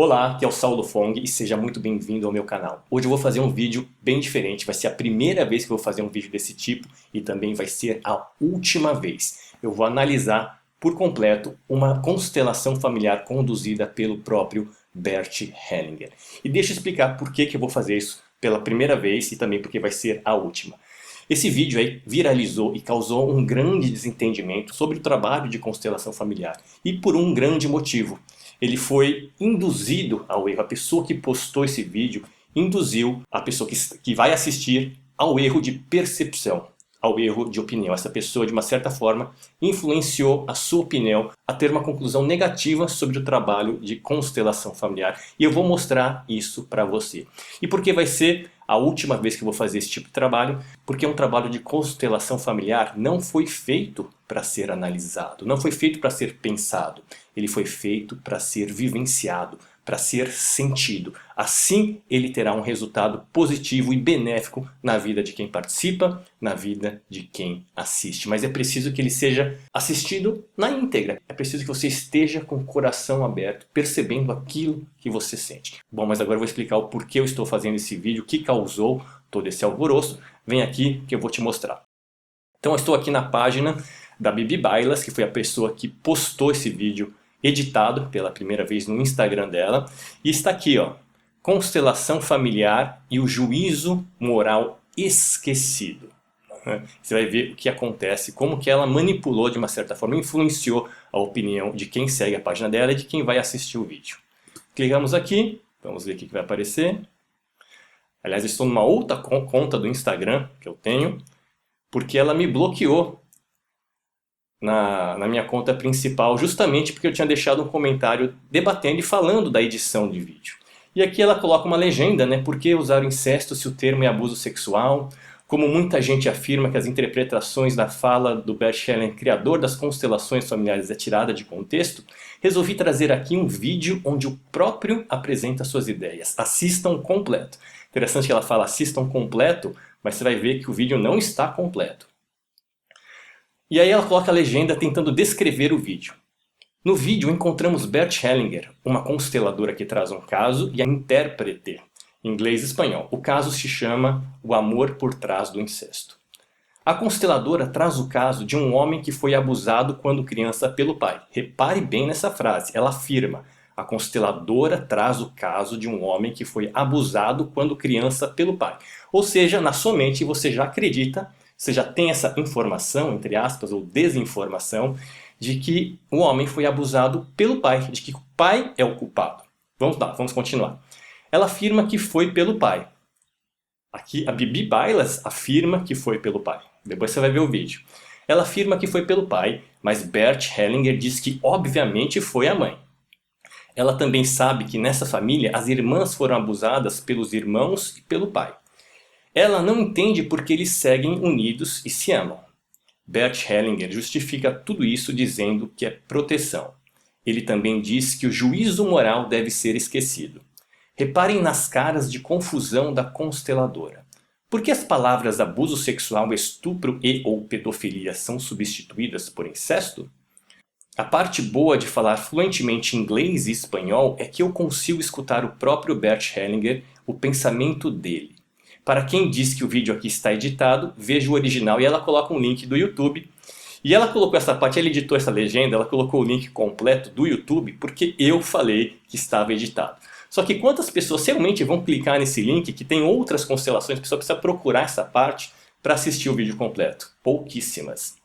Olá, aqui é o Saulo Fong e seja muito bem-vindo ao meu canal. Hoje eu vou fazer um vídeo bem diferente, vai ser a primeira vez que eu vou fazer um vídeo desse tipo e também vai ser a última vez. Eu vou analisar por completo uma constelação familiar conduzida pelo próprio Bert Hellinger. E deixa eu explicar por que eu vou fazer isso pela primeira vez e também porque vai ser a última. Esse vídeo aí viralizou e causou um grande desentendimento sobre o trabalho de constelação familiar e por um grande motivo. Ele foi induzido ao erro. A pessoa que postou esse vídeo induziu a pessoa que vai assistir ao erro de percepção, ao erro de opinião. Essa pessoa, de uma certa forma, influenciou a sua opinião a ter uma conclusão negativa sobre o trabalho de constelação familiar. E eu vou mostrar isso para você. E por que vai ser a última vez que eu vou fazer esse tipo de trabalho? Porque um trabalho de constelação familiar não foi feito para ser analisado, não foi feito para ser pensado. Ele foi feito para ser vivenciado, para ser sentido. Assim ele terá um resultado positivo e benéfico na vida de quem participa, na vida de quem assiste. Mas é preciso que ele seja assistido na íntegra. É preciso que você esteja com o coração aberto, percebendo aquilo que você sente. Bom, mas agora eu vou explicar o porquê eu estou fazendo esse vídeo, o que causou todo esse alvoroço. Vem aqui que eu vou te mostrar. Então eu estou aqui na página da Bibi Bailas, que foi a pessoa que postou esse vídeo editado pela primeira vez no Instagram dela. E está aqui, ó, constelação familiar e o juízo moral esquecido. Você vai ver o que acontece, como que ela manipulou de uma certa forma, influenciou a opinião de quem segue a página dela e de quem vai assistir o vídeo. Clicamos aqui, vamos ver o que vai aparecer. Aliás, eu estou numa outra conta do Instagram que eu tenho, porque ela me bloqueou na minha conta principal, justamente porque eu tinha deixado um comentário debatendo e falando da edição de vídeo. E aqui ela coloca uma legenda, né? Por que usar o incesto se o termo é abuso sexual? Como muita gente afirma que as interpretações da fala do Bert Hellinger, criador das constelações familiares, é tirada de contexto, resolvi trazer aqui um vídeo onde o próprio apresenta suas ideias. Assistam completo. Interessante que ela fala assistam completo, mas você vai ver que o vídeo não está completo. E aí ela coloca a legenda tentando descrever o vídeo. No vídeo encontramos Bert Hellinger, uma consteladora que traz um caso, e a intérprete, inglês e espanhol. O caso se chama O Amor por Trás do Incesto. A consteladora traz o caso de um homem que foi abusado quando criança pelo pai. Repare bem nessa frase, ela afirma: a consteladora traz o caso de um homem que foi abusado quando criança pelo pai. Ou seja, na sua mente você já acredita, você já tem essa informação, entre aspas, ou desinformação, de que o homem foi abusado pelo pai, de que o pai é o culpado. Vamos lá, vamos continuar. Ela afirma que foi pelo pai. Aqui a Bibi Bailas afirma que foi pelo pai. Depois você vai ver o vídeo. Ela afirma que foi pelo pai, mas Bert Hellinger diz que obviamente foi a mãe. Ela também sabe que nessa família as irmãs foram abusadas pelos irmãos e pelo pai. Ela não entende porque eles seguem unidos e se amam. Bert Hellinger justifica tudo isso dizendo que é proteção. Ele também diz que o juízo moral deve ser esquecido. Reparem nas caras de confusão da consteladora. Por que as palavras abuso sexual, estupro e ou pedofilia são substituídas por incesto? A parte boa de falar fluentemente inglês e espanhol é que eu consigo escutar o próprio Bert Hellinger, o pensamento dele. Para quem diz que o vídeo aqui está editado, veja o original e ela coloca um link do YouTube. E ela colocou essa parte, ela editou essa legenda, ela colocou o link completo do YouTube porque eu falei que estava editado. Só que quantas pessoas realmente vão clicar nesse link que tem outras constelações, a pessoa precisa procurar essa parte para assistir o vídeo completo? Pouquíssimas.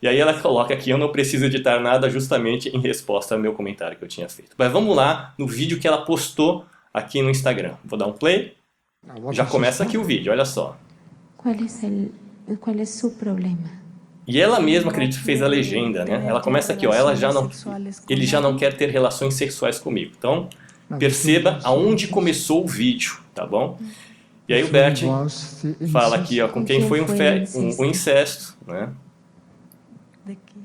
E aí ela coloca aqui, eu não preciso editar nada, justamente em resposta ao meu comentário que eu tinha feito. Mas vamos lá no vídeo que ela postou aqui no Instagram. Vou dar um play. Já começa aqui o vídeo, olha só. Qual é seu problema? E ela mesma, acredito, fez a legenda, né? Ela começa aqui, ó, ele já não quer ter relações sexuais comigo. Então, perceba aonde começou o vídeo, tá bom? E aí o Bert fala aqui, ó, com quem foi um incesto, né?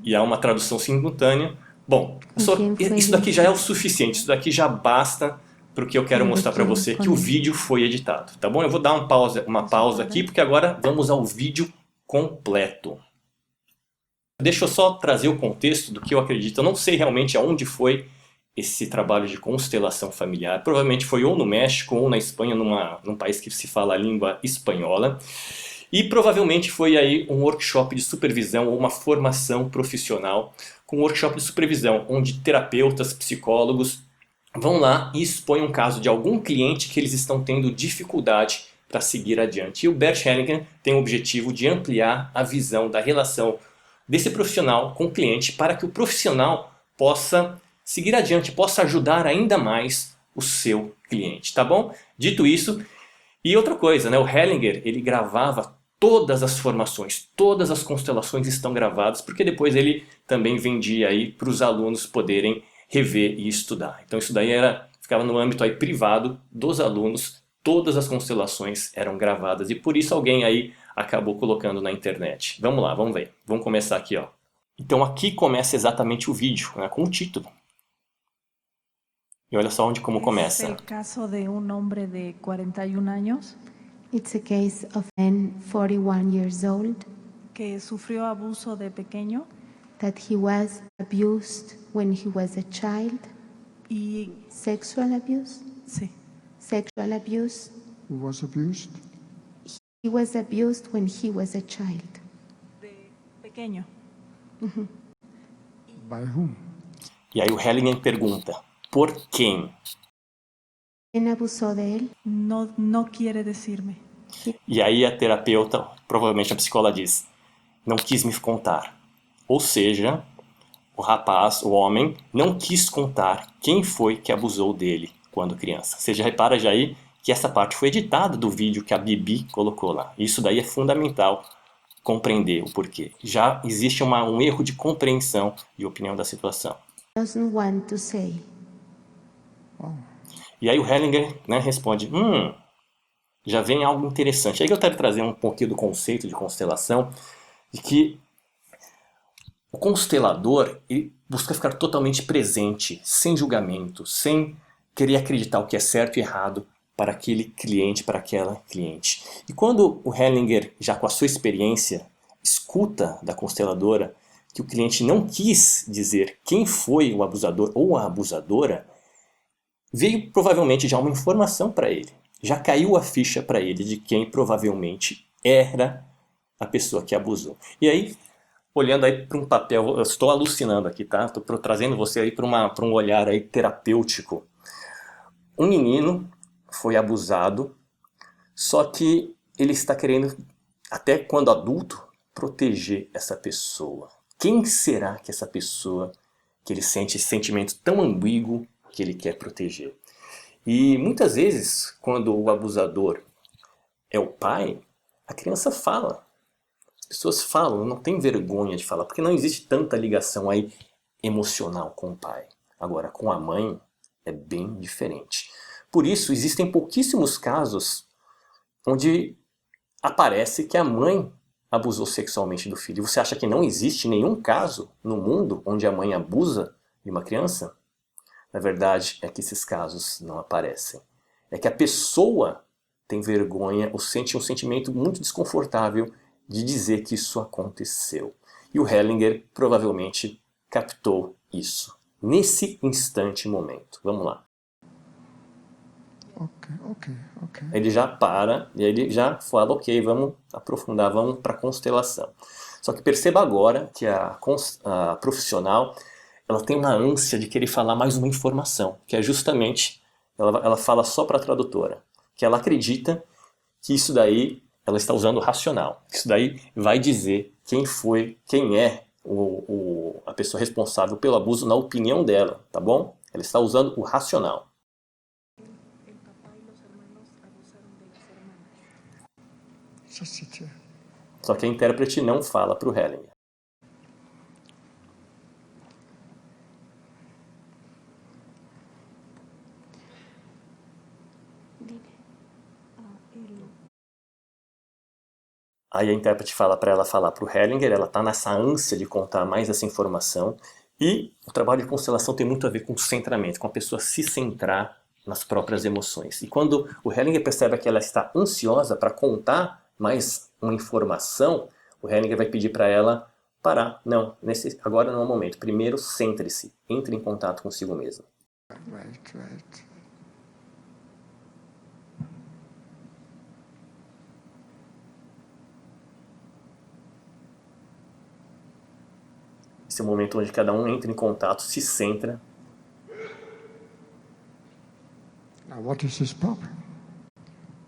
E há uma tradução simultânea. Bom, isso daqui já é o suficiente, isso daqui já basta porque eu quero mostrar para você que o vídeo foi editado, tá bom? Eu vou dar uma pausa aqui, porque agora vamos ao vídeo completo. Deixa eu só trazer o contexto do que eu acredito. Eu não sei realmente aonde foi esse trabalho de constelação familiar. Provavelmente foi ou no México ou na Espanha, num país que se fala a língua espanhola. E provavelmente foi aí um workshop de supervisão ou uma formação profissional com um workshop de supervisão, onde terapeutas, psicólogos vão lá e expõem um caso de algum cliente que eles estão tendo dificuldade para seguir adiante. E o Bert Hellinger tem o objetivo de ampliar a visão da relação desse profissional com o cliente para que o profissional possa seguir adiante, possa ajudar ainda mais o seu cliente, tá bom? Dito isso, e outra coisa, né? O Hellinger, ele gravava todas as formações, todas as constelações estão gravadas, porque depois ele também vendia aí para os alunos poderem rever e estudar. Então isso daí ficava no âmbito aí privado dos alunos, todas as constelações eram gravadas e por isso alguém aí acabou colocando na internet. Vamos lá, vamos ver. Vamos começar aqui, ó. Então aqui começa exatamente o vídeo, né, com o título. E olha só como começa. Es el caso de un hombre de 41 años It's a case of a man 41 years old que sufrió abuso de pequeño that he was abused when he was a child. y Sexual abuse? sí, Sexual abuse. Who was abused? He was abused when he was a child. de pequeño. By whom? E aí o Hellinger pergunta, por quem? ¿Quién abusó de él? No quiere decirme. E aí a terapeuta, provavelmente a psicóloga diz, não quis me contar. Ou seja, o rapaz, o homem, não quis contar quem foi que abusou dele quando criança. Você já repara já aí que essa parte foi editada do vídeo que a Bibi colocou lá. Isso daí é fundamental compreender o porquê. Já existe um erro de compreensão de opinião da situação. Doesn't want to say. E aí o Hellinger, né, responde, já vem algo interessante. Aí eu quero trazer um pouquinho do conceito de constelação, de que o constelador ele busca ficar totalmente presente, sem julgamento, sem querer acreditar o que é certo e errado para aquele cliente, para aquela cliente. E quando o Hellinger, já com a sua experiência, escuta da consteladora que o cliente não quis dizer quem foi o abusador ou a abusadora, veio provavelmente já uma informação para ele. Já caiu a ficha para ele de quem provavelmente era a pessoa que abusou. E aí, olhando aí para um papel, eu estou alucinando aqui, tá? Estou trazendo você aí para um olhar aí terapêutico. Um menino foi abusado, só que ele está querendo, até quando adulto, proteger essa pessoa. Quem será que essa pessoa, que ele sente esse sentimento tão ambíguo, que ele quer proteger? E muitas vezes, quando o abusador é o pai, a criança fala. As pessoas falam, não tem vergonha de falar, porque não existe tanta ligação aí emocional com o pai. Agora, com a mãe, é bem diferente. Por isso, existem pouquíssimos casos onde aparece que a mãe abusou sexualmente do filho. E você acha que não existe nenhum caso no mundo onde a mãe abusa de uma criança? Na verdade, é que esses casos não aparecem. É que a pessoa tem vergonha ou sente um sentimento muito desconfortável de dizer que isso aconteceu. E o Hellinger provavelmente captou isso nesse instante momento. Vamos lá. Ok. Ele já para e ele já fala, ok, vamos aprofundar, vamos para a constelação. Só que perceba agora que a profissional ela tem uma ânsia de querer falar mais uma informação, que é justamente, ela fala só para a tradutora, que ela acredita que isso daí, ela está usando o racional. Isso daí vai dizer quem é a pessoa responsável pelo abuso na opinião dela, tá bom? Ela está usando o racional. Só que a intérprete não fala para o Hellinger. Aí a intérprete fala para ela falar para o Hellinger, ela está nessa ânsia de contar mais essa informação. E o trabalho de constelação tem muito a ver com o centramento, com a pessoa se centrar nas próprias emoções. E quando o Hellinger percebe que ela está ansiosa para contar mais uma informação, o Hellinger vai pedir para ela parar. Não, agora não é o momento. Primeiro, centre-se, entre em contato consigo mesmo. Right. Esse é o momento onde cada um entra em contato, se centra. Now, what is his problem?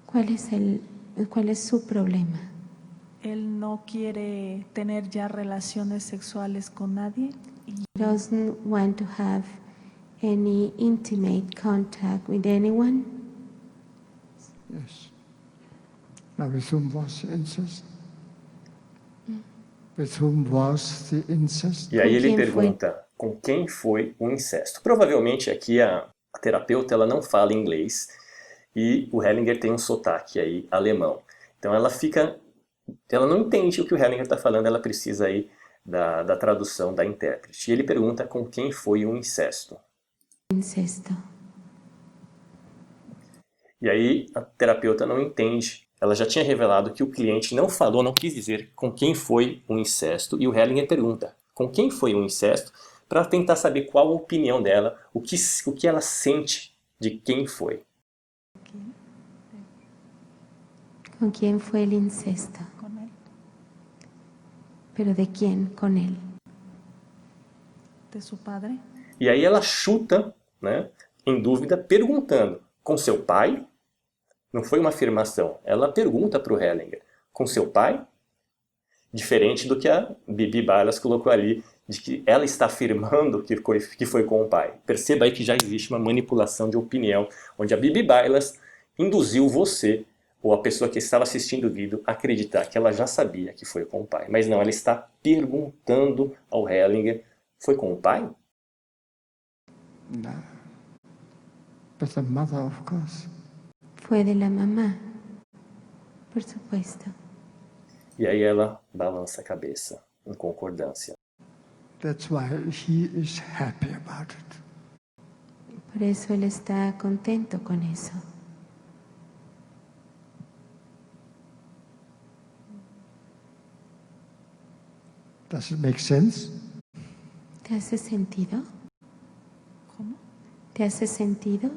¿Cuál es su problema? Él no quiere tener ya relaciones sexuales con nadie y He doesn't want to have any intimate contact with anyone. Yes. Now, with whom was the incest? With whom was the incest? E aí Com ele quem pergunta com quem foi o incesto. Provavelmente aqui a terapeuta ela não fala inglês e o Hellinger tem um sotaque aí alemão. Então ela não entende o que o Hellinger está falando, ela precisa aí da tradução da intérprete. E ele pergunta com quem foi o incesto. Incesto. E aí a terapeuta não entende. Ela já tinha revelado que o cliente não falou, não quis dizer com quem foi o incesto, e o Hellinger pergunta com quem foi o incesto para tentar saber qual a opinião dela, o que ela sente de quem foi. ¿Con quién fue el incesto? con él. ¿Pero de quién? Con él. De su padre. E aí ela chuta, né, em dúvida, perguntando com seu pai? Não foi uma afirmação. Ela pergunta para o Hellinger, com seu pai? Diferente do que a Bibi Bailas colocou ali, de que ela está afirmando que foi com o pai. Perceba aí que já existe uma manipulação de opinião, onde a Bibi Bailas induziu você, ou a pessoa que estava assistindo o vídeo, a acreditar que ela já sabia que foi com o pai. Mas não, ela está perguntando ao Hellinger, foi com o pai? No. But the mother, of course. Fue de la mamá, por supuesto. E aí ela balança a cabeça, em concordância. That's why he is happy about it. Por eso él está contento con eso. Does it make sense? ¿Te hace sentido? ¿Cómo? ¿Te hace sentido?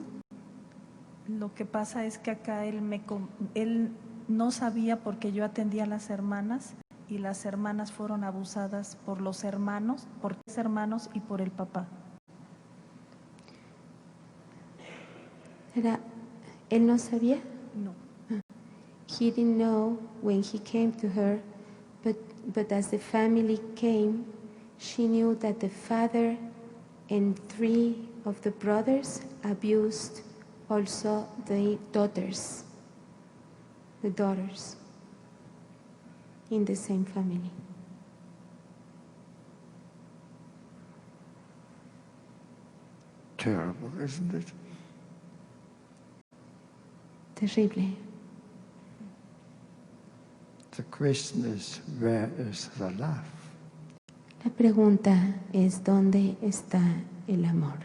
Lo que pasa es que acá él no sabía porque yo atendía a las hermanas y las hermanas fueron abusadas por los hermanos, por 3 hermanos y por el papá. ¿Él no sabía? No. He didn't know when he came to her, but as the family came, she knew that the father and 3 of the brothers abused also the daughters in the same family. Terrible, isn't it? Terrible. The question is, where is the love? La pregunta es ¿dónde está el amor?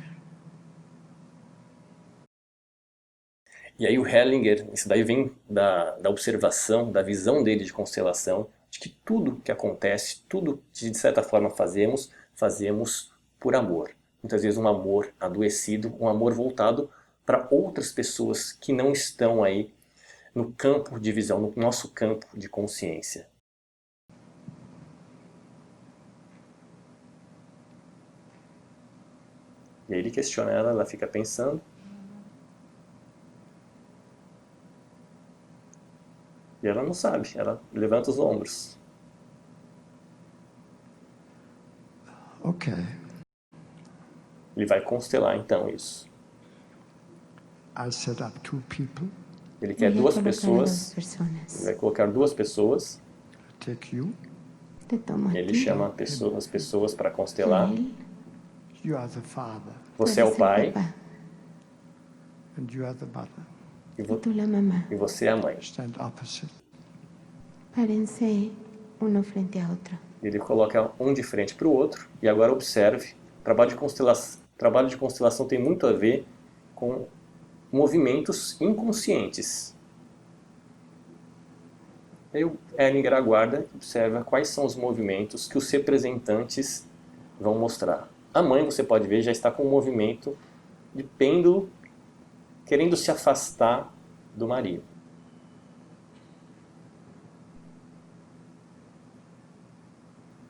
E aí o Hellinger, isso daí vem da observação, da visão dele de constelação, de que tudo que acontece, tudo que de certa forma fazemos por amor. Muitas vezes um amor adoecido, um amor voltado para outras pessoas que não estão aí no campo de visão, no nosso campo de consciência. E aí ele questiona ela fica pensando. E ela não sabe, ela levanta os ombros. Okay. Ele vai constelar então isso. I set up 2 people. Ele quer Voy a 2 colocar a pessoas, 2 personas. ele vai colocar 2 pessoas, Take you. Te tomo a ele ti, chama as pessoas para a constelar. él. You are the father, Você é o Tú eres el pai papá, and you are the mother. e y tú la mamá. você é a mãe. Stand opposite. Párense uno frente a otro. Ele coloca um de frente para o outro e agora observe, trabalho de constelação tem muito a ver com movimentos inconscientes. Aí o Hellinger aguarda e observa quais são os movimentos que os representantes vão mostrar. A mãe, você pode ver, já está com um movimento de pêndulo, querendo se afastar do marido.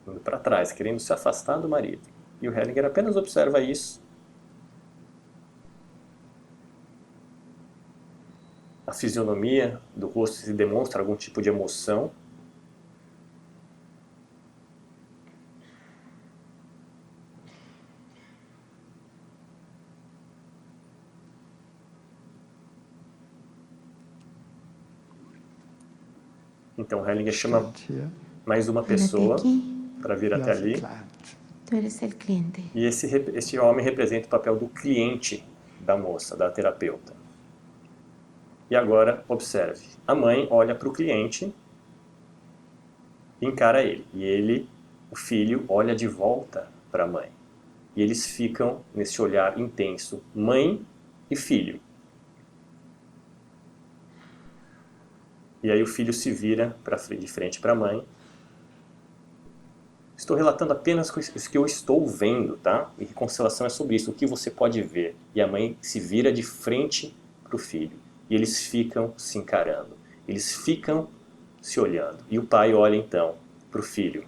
Indo para trás, querendo se afastar do marido. E o Hellinger apenas observa isso. A fisionomia do rosto se demonstra algum tipo de emoção. Então Hellinger chama Stand here. mais uma Párate pessoa aquí, para vir You até are the ali. client. tú eres el cliente. E esse homem representa o papel do cliente da moça, da terapeuta. E agora, observe. A mãe olha para o cliente e encara ele. E ele, o filho, olha de volta para a mãe. E eles ficam nesse olhar intenso, mãe e filho. E aí o filho se vira de frente para a mãe. Estou relatando apenas o que eu estou vendo, tá? E constelação é sobre isso, o que você pode ver. E a mãe se vira de frente para o filho. E eles ficam se encarando. Eles ficam se olhando. E o pai olha então para o filho.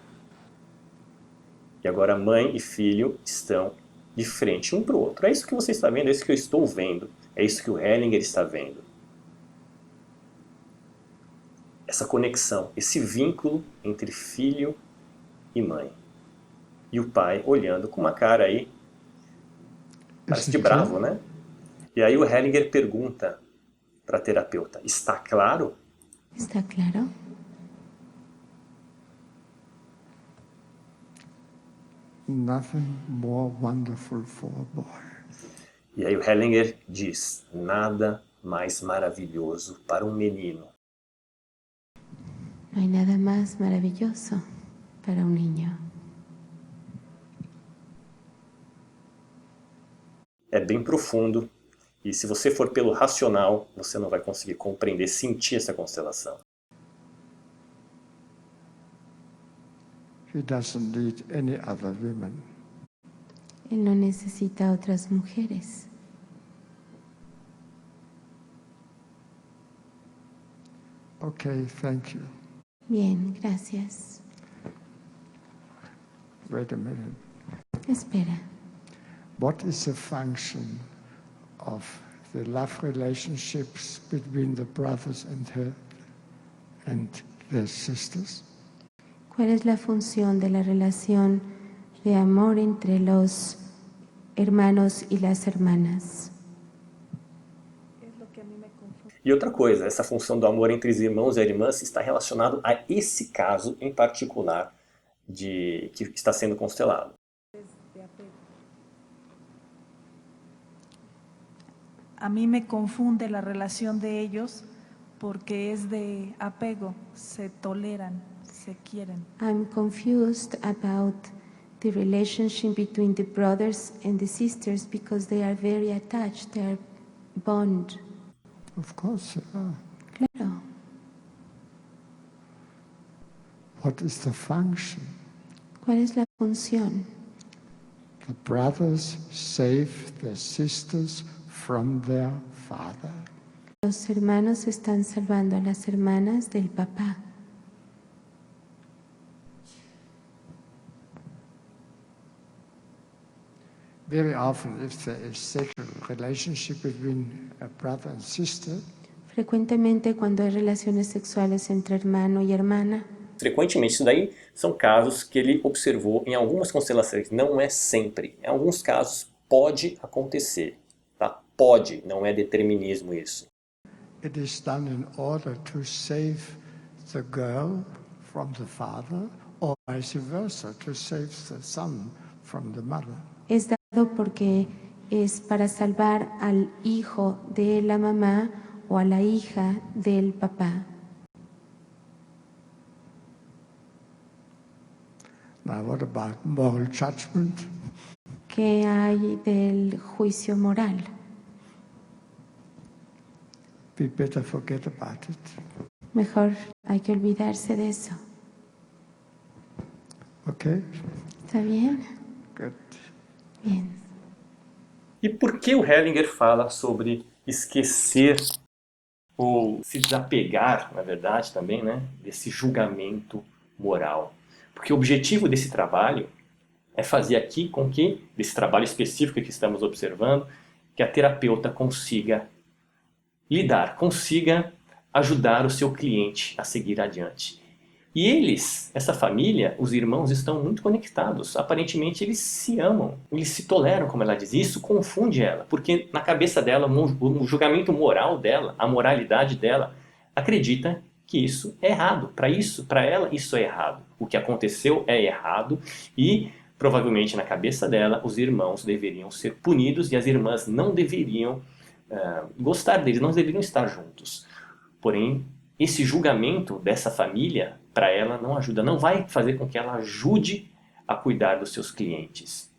E agora mãe e filho estão de frente um para o outro. É isso que você está vendo, é isso que eu estou vendo. É isso que o Hellinger está vendo. Essa conexão, esse vínculo entre filho e mãe. E o pai olhando com uma cara aí, parece de bravo, né? E aí o Hellinger pergunta para a terapeuta, está claro? ¿Está claro? Nothing more wonderful for a boy. E aí o Hellinger diz, nada mais maravilhoso para um menino. No hay nada más maravilloso para un niño. É bem profundo, e se você for pelo racional, você não vai conseguir compreender, sentir essa constelação. He doesn't need any other women. Él no necesita otras mujeres. Okay, thank you. Bien, gracias. Wait a minute. Espera. What is the function of the love relationships between the brothers and her and their sisters? ¿Cuál es la función de la relación de amor entre los hermanos y las hermanas? Es lo que a mí me confunde. E outra coisa, essa função do amor entre os irmãos e irmãs está relacionado a esse caso em particular que está sendo constelado. A mí me confunde la relación de ellos porque es de apego, se toleran, se quieren. I'm confused about the relationship between the brothers and the sisters because they are very attached, they are bond. Of course, yeah. Claro. What is the function? ¿Cuál es la función? The brothers save their sisters from their father. Los hermanos están salvando a las hermanas del papá. Very often, if there is sexual relationship between a brother and sister, Frecuentemente cuando hay relaciones sexuales entre hermano y hermana, Frequentemente, isso daí são casos que ele observou em algumas constelações, não é sempre. Em alguns casos pode acontecer, tá? Pode, não é determinismo isso. it is done in order to save the girl from the father, or vice versa, to save the son from the mother. es dado porque es para salvar al hijo de la mamá o a la hija del papá. Now, what about moral judgment? ¿Qué hay del juicio moral? We better forget about it. Mejor hay que olvidarse de eso. Okay? ¿Está bien? Good. Bien. E por que o Hellinger fala sobre esquecer ou se desapegar, na verdade, também, né, desse julgamento moral? Porque o objetivo desse trabalho é fazer aqui com que, desse trabalho específico que estamos observando, que a terapeuta consiga lidar, consiga ajudar o seu cliente a seguir adiante. E eles, essa família, os irmãos, estão muito conectados. Aparentemente eles se amam, eles se toleram, como ela diz. E isso confunde ela, porque na cabeça dela, o julgamento moral dela, a moralidade dela, acredita que isso é errado. Para ela, isso é errado. O que aconteceu é errado e provavelmente na cabeça dela, os irmãos deveriam ser punidos e as irmãs não deveriam gostar deles, não deveriam estar juntos. Porém, esse julgamento dessa família, para ela, não ajuda, não vai fazer com que ela ajude a cuidar dos seus clientes.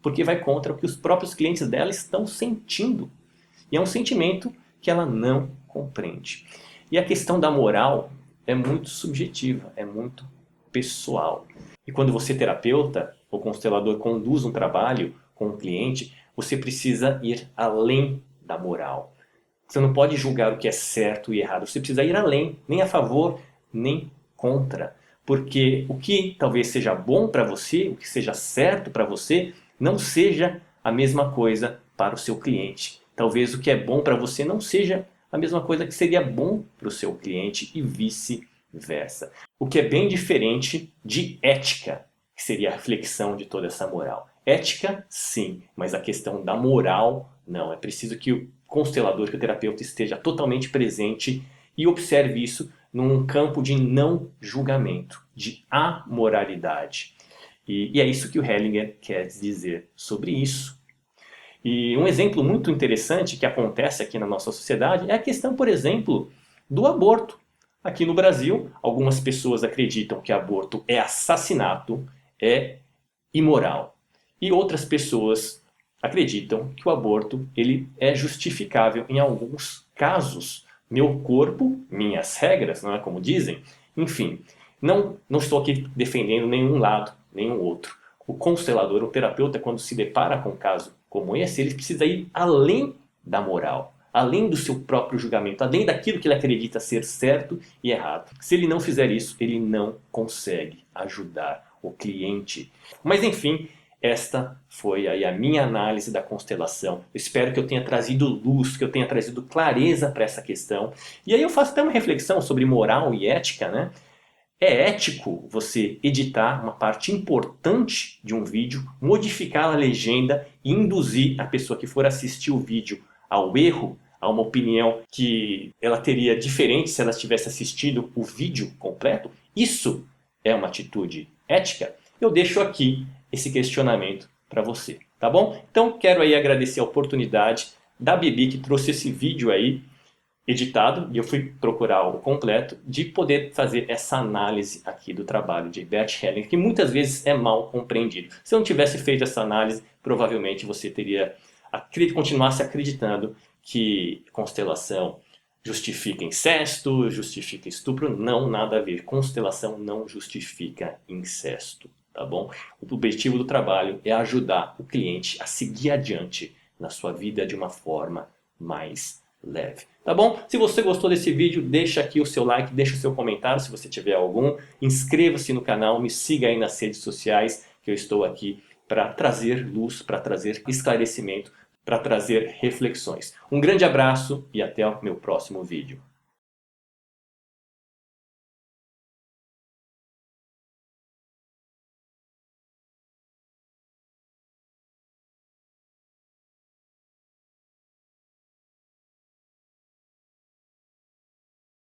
Porque vai contra o que os próprios clientes dela estão sentindo. E é um sentimento que ela não compreende. E a questão da moral é muito subjetiva, é muito pessoal. E quando você, terapeuta ou constelador, conduz um trabalho com um cliente, você precisa ir além da moral. Você não pode julgar o que é certo e errado. Você precisa ir além, nem a favor, nem contra. Porque o que talvez seja bom para você, o que seja certo para você, não seja a mesma coisa para o seu cliente. Talvez o que é bom para você não seja a mesma coisa que seria bom para o seu cliente e vice-versa. O que é bem diferente de ética, que seria a reflexão de toda essa moral. Ética, sim, mas a questão da moral, não. É preciso que o constelador, que o terapeuta esteja totalmente presente e observe isso num campo de não julgamento, de amoralidade. E é isso que o Hellinger quer dizer sobre isso. E um exemplo muito interessante que acontece aqui na nossa sociedade é a questão, por exemplo, do aborto. Aqui no Brasil, algumas pessoas acreditam que aborto é assassinato, é imoral. E outras pessoas acreditam que o aborto ele é justificável em alguns casos. Meu corpo, minhas regras, não é como dizem? Enfim, não estou aqui defendendo nenhum lado, nenhum outro. O constelador, o terapeuta, quando se depara com um caso como esse, ele precisa ir além da moral, além do seu próprio julgamento, além daquilo que ele acredita ser certo e errado. Se ele não fizer isso, ele não consegue ajudar o cliente. Mas enfim, esta foi aí a minha análise da constelação. Eu espero que eu tenha trazido luz, que eu tenha trazido clareza para essa questão. E aí eu faço até uma reflexão sobre moral e ética, né? É ético você editar uma parte importante de um vídeo, modificar a legenda e induzir a pessoa que for assistir o vídeo ao erro, a uma opinião que ela teria diferente se ela tivesse assistido o vídeo completo? Isso é uma atitude ética? Eu deixo aqui esse questionamento para você, tá bom? Então quero aí agradecer a oportunidade da Bibi que trouxe esse vídeo aí editado, e eu fui procurar o completo, de poder fazer essa análise aqui do trabalho de Bert Hellinger, que muitas vezes é mal compreendido. Se eu não tivesse feito essa análise, provavelmente você teria continuasse acreditando que constelação justifica incesto, justifica estupro. Não, nada a ver. Constelação não justifica incesto, tá bom? O objetivo do trabalho é ajudar o cliente a seguir adiante na sua vida de uma forma mais leve. Tá bom? Se você gostou desse vídeo, deixa aqui o seu like, deixa o seu comentário se você tiver algum. Inscreva-se no canal, me siga aí nas redes sociais, que eu estou aqui para trazer luz, para trazer esclarecimento, para trazer reflexões. Um grande abraço e até o meu próximo vídeo.